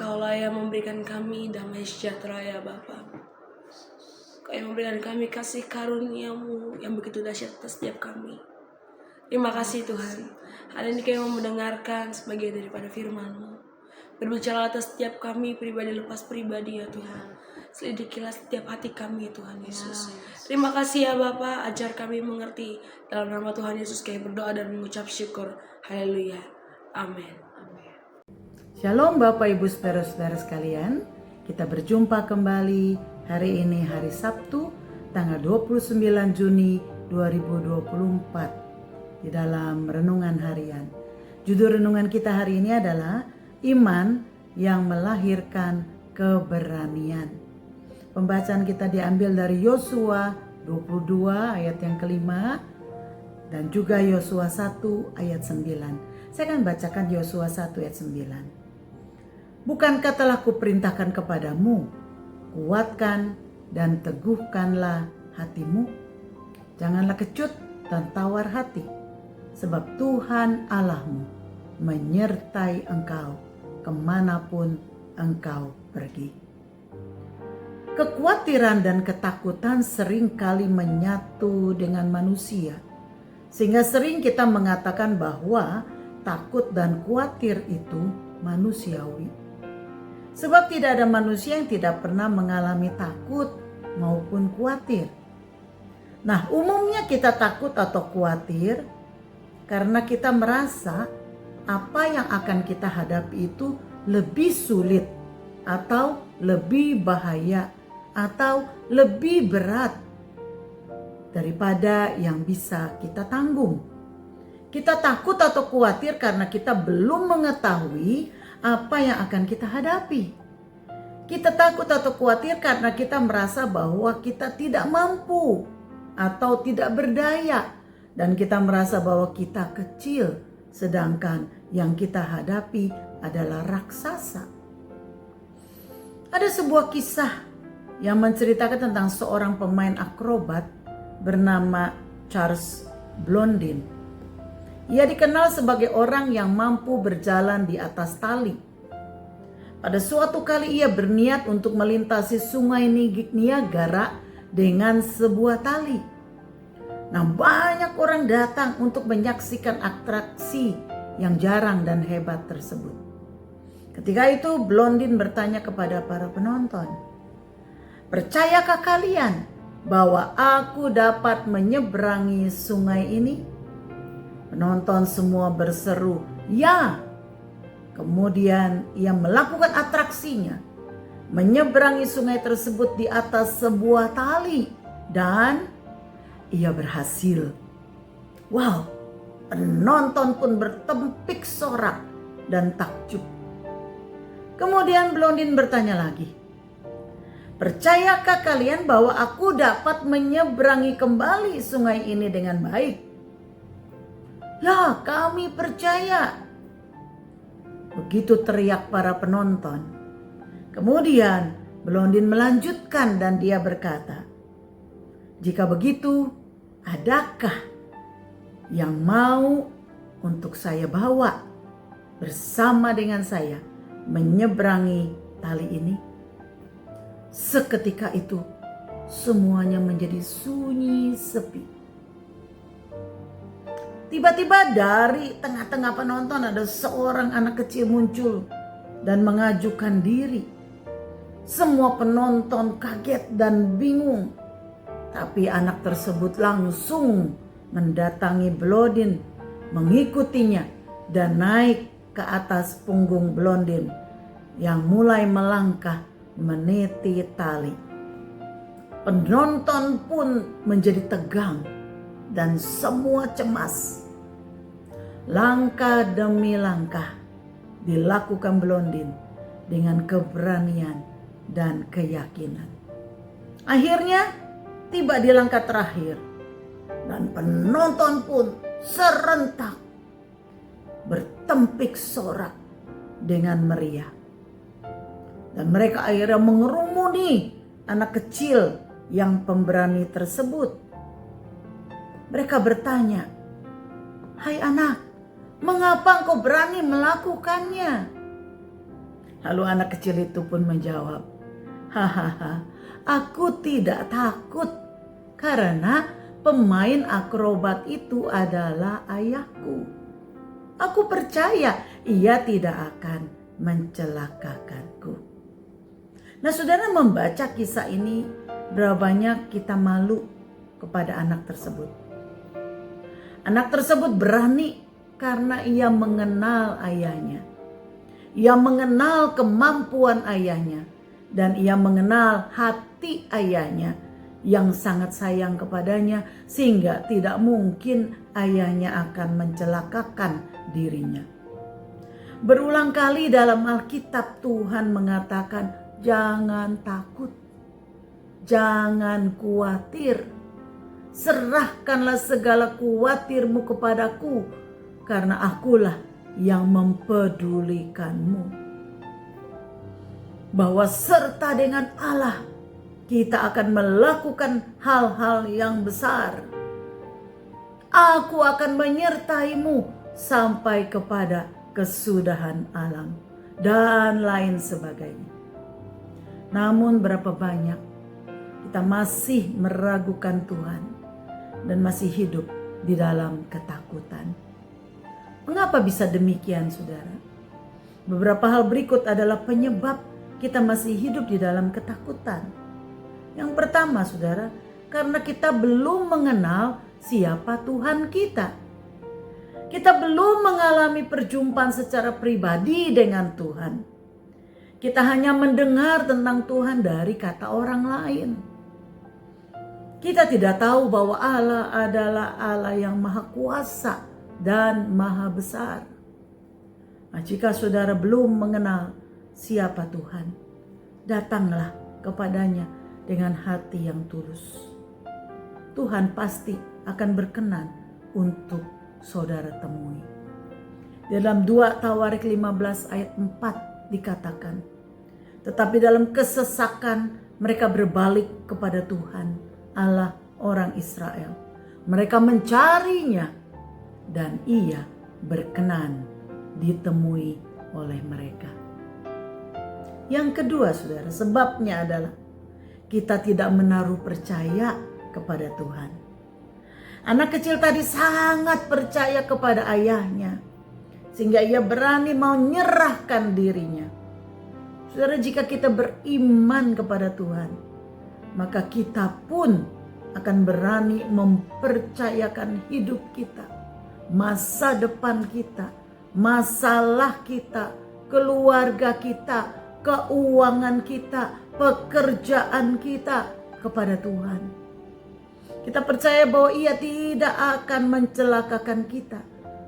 Engkaulah yang memberikan kami damai sejahtera ya Bapa. Engkau yang memberikan kami kasih karunia-Mu yang begitu dahsyat atas setiap kami. Terima kasih Tuhan. Hari ini kami mau mendengarkan sebagian daripada firman-Mu. Berbicara atas setiap kami pribadi lepas pribadi ya Tuhan. Selidikilah setiap hati kami Tuhan Yesus. Terima kasih ya Bapa, ajar kami mengerti. Dalam nama Tuhan Yesus kami berdoa dan mengucap syukur. Haleluya. Amin. Shalom Bapak Ibu saudara-saudara sekalian. Kita berjumpa kembali hari ini hari Sabtu tanggal 29 Juni 2024 di dalam renungan harian. Judul renungan kita hari ini adalah iman yang melahirkan keberanian. Pembacaan kita diambil dari Yosua 22 ayat yang kelima dan juga Yosua 1 ayat 9. Saya akan bacakan Yosua 1 ayat 9. Bukankah telah kuperintahkan kepadamu, kuatkan dan teguhkanlah hatimu. Janganlah kecut dan tawar hati, sebab Tuhan Allahmu menyertai engkau kemanapun engkau pergi. Kekhawatiran dan ketakutan seringkali menyatu dengan manusia, sehingga sering kita mengatakan bahwa takut dan khawatir itu manusiawi. Sebab tidak ada manusia yang tidak pernah mengalami takut maupun khawatir. Nah, umumnya kita takut atau khawatir karena kita merasa apa yang akan kita hadapi itu lebih sulit atau lebih bahaya atau lebih berat daripada yang bisa kita tanggung. Kita takut atau khawatir karena kita belum mengetahui apa yang akan kita hadapi. Kita takut atau khawatir karena kita merasa bahwa kita tidak mampu atau tidak berdaya, dan kita merasa bahwa kita kecil sedangkan yang kita hadapi adalah raksasa. Ada sebuah kisah yang menceritakan tentang seorang pemain akrobat bernama Charles Blondin. Ia dikenal sebagai orang yang mampu berjalan di atas tali. Pada suatu kali ia berniat untuk melintasi sungai Niagara dengan sebuah tali. Nah, banyak orang datang untuk menyaksikan atraksi yang jarang dan hebat tersebut. Ketika itu Blondin bertanya kepada para penonton, "Percayakah kalian bahwa aku dapat menyeberangi sungai ini?" Penonton semua berseru, "Ya." Kemudian ia melakukan atraksinya, menyeberangi sungai tersebut di atas sebuah tali, dan ia berhasil. Wow, penonton pun bertempik sorak dan takjub. Kemudian Blondin bertanya lagi, "Percayakah kalian bahwa aku dapat menyeberangi kembali sungai ini dengan baik?" "Ya, kami percaya." Begitu teriak para penonton. Kemudian Blondin melanjutkan dan dia berkata, "Jika begitu, adakah yang mau untuk saya bawa bersama dengan saya menyeberangi tali ini?" Seketika itu semuanya menjadi sunyi sepi. Tiba-tiba dari tengah-tengah penonton ada seorang anak kecil muncul dan mengajukan diri. Semua penonton kaget dan bingung. Tapi anak tersebut langsung mendatangi Blondin, mengikutinya dan naik ke atas punggung Blondin yang mulai melangkah meniti tali. Penonton pun menjadi tegang dan semua cemas. Langkah demi langkah dilakukan Blondin dengan keberanian dan keyakinan. Akhirnya tiba di langkah terakhir dan penonton pun serentak bertempik sorak dengan meriah. Dan mereka akhirnya mengerumuni anak kecil yang pemberani tersebut. Mereka bertanya, "Hai anak, mengapa engkau berani melakukannya?" Lalu anak kecil itu pun menjawab, "Hahaha, aku tidak takut karena pemain akrobat itu adalah ayahku. Aku percaya ia tidak akan mencelakakanku." Nah, saudara membaca kisah ini, berapa banyak kita malu kepada anak tersebut. Anak tersebut berani karena ia mengenal ayahnya. Ia mengenal kemampuan ayahnya. Dan ia mengenal hati ayahnya yang sangat sayang kepadanya, sehingga tidak mungkin ayahnya akan mencelakakan dirinya. Berulang kali dalam Alkitab Tuhan mengatakan, jangan takut, jangan khawatir, serahkanlah segala khawatirmu kepadaku, karena akulah yang mempedulikanmu. Bahwa serta dengan Allah kita akan melakukan hal-hal yang besar. Aku akan menyertaimu sampai kepada kesudahan alam dan lain sebagainya. Namun berapa banyak kita masih meragukan Tuhan dan masih hidup di dalam ketakutan. Mengapa bisa demikian, saudara? Beberapa hal berikut adalah penyebab kita masih hidup di dalam ketakutan. Yang pertama, saudara, karena kita belum mengenal siapa Tuhan kita. Kita belum mengalami perjumpaan secara pribadi dengan Tuhan. Kita hanya mendengar tentang Tuhan dari kata orang lain. Kita tidak tahu bahwa Allah adalah Allah yang maha kuasa dan maha besar. Nah, jika saudara belum mengenal siapa Tuhan, datanglah kepadanya dengan hati yang tulus. Tuhan pasti akan berkenan untuk saudara temui. Dalam 2 Tawarik 15 ayat 4 dikatakan, tetapi dalam kesesakan mereka berbalik kepada Tuhan, Allah orang Israel. Mereka mencarinya dan ia berkenan ditemui oleh mereka. Yang kedua, saudara, sebabnya adalah kita tidak menaruh percaya kepada Tuhan. Anak kecil tadi sangat percaya kepada ayahnya, sehingga ia berani mau menyerahkan dirinya. Saudara, jika kita beriman kepada Tuhan, maka kita pun akan berani mempercayakan hidup kita, masa depan kita, masalah kita, keluarga kita, keuangan kita, pekerjaan kita kepada Tuhan. Kita percaya bahwa ia tidak akan mencelakakan kita.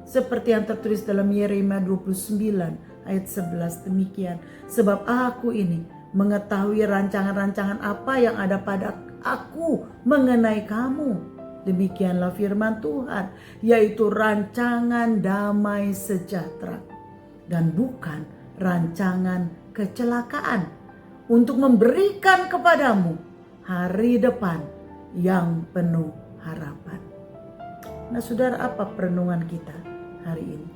Seperti yang tertulis dalam Yeremia 29 ayat 11 demikian. Sebab aku ini mengetahui rancangan-rancangan apa yang ada pada aku mengenai kamu. Demikianlah firman Tuhan, yaitu rancangan damai sejahtera dan bukan rancangan kecelakaan, untuk memberikan kepadamu hari depan yang penuh harapan. Nah, saudara, apa perenungan kita hari ini?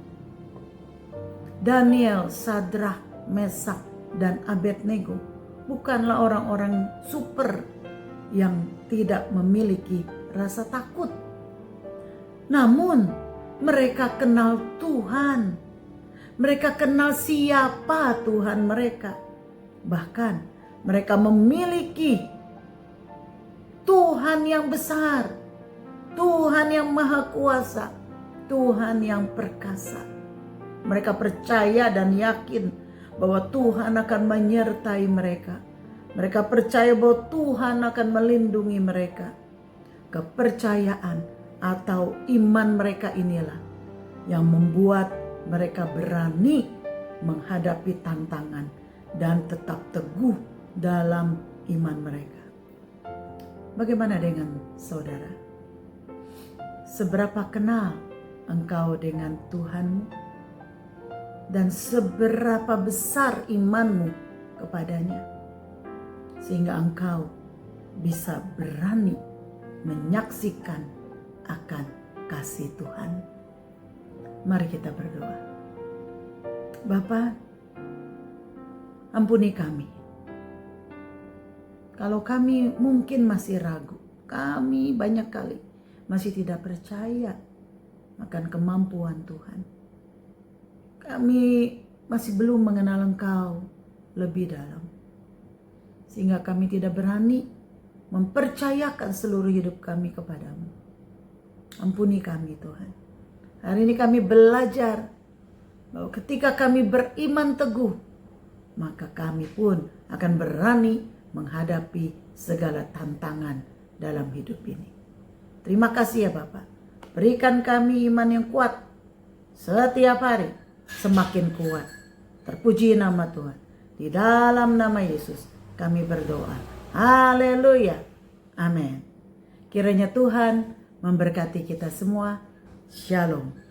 Daniel, Sadrak, Mesak, dan Abednego bukanlah orang-orang super yang tidak memiliki rasa takut. Namun mereka kenal Tuhan. Mereka kenal siapa Tuhan mereka. Bahkan mereka memiliki Tuhan yang besar, Tuhan yang maha kuasa, Tuhan yang perkasa. Mereka percaya dan yakin bahwa Tuhan akan menyertai mereka. Mereka percaya bahwa Tuhan akan melindungi mereka. Kepercayaan atau iman mereka inilah yang membuat mereka berani menghadapi tantangan dan tetap teguh dalam iman mereka. Bagaimana dengan saudara? Seberapa kenal engkau dengan Tuhanmu? Dan seberapa besar imanmu kepadanya? Sehingga engkau bisa berani menyaksikan akan kasih Tuhan. Mari kita berdoa. Bapa, Ampuni kami. Kalau kami mungkin masih ragu, kami banyak kali masih tidak percaya akan kemampuan Tuhan. Kami masih belum mengenal Engkau lebih dalam. Sehingga kami tidak berani mempercayakan seluruh hidup kami kepadamu. Ampuni kami Tuhan. Hari ini kami belajar bahwa ketika kami beriman teguh, maka kami pun akan berani menghadapi segala tantangan dalam hidup ini. Terima kasih ya Bapak. Berikan kami iman yang kuat setiap hari, semakin kuat. Terpuji nama Tuhan. Di dalam nama Yesus kami berdoa. Haleluya. Amin. Kiranya Tuhan memberkati kita semua. Shalom.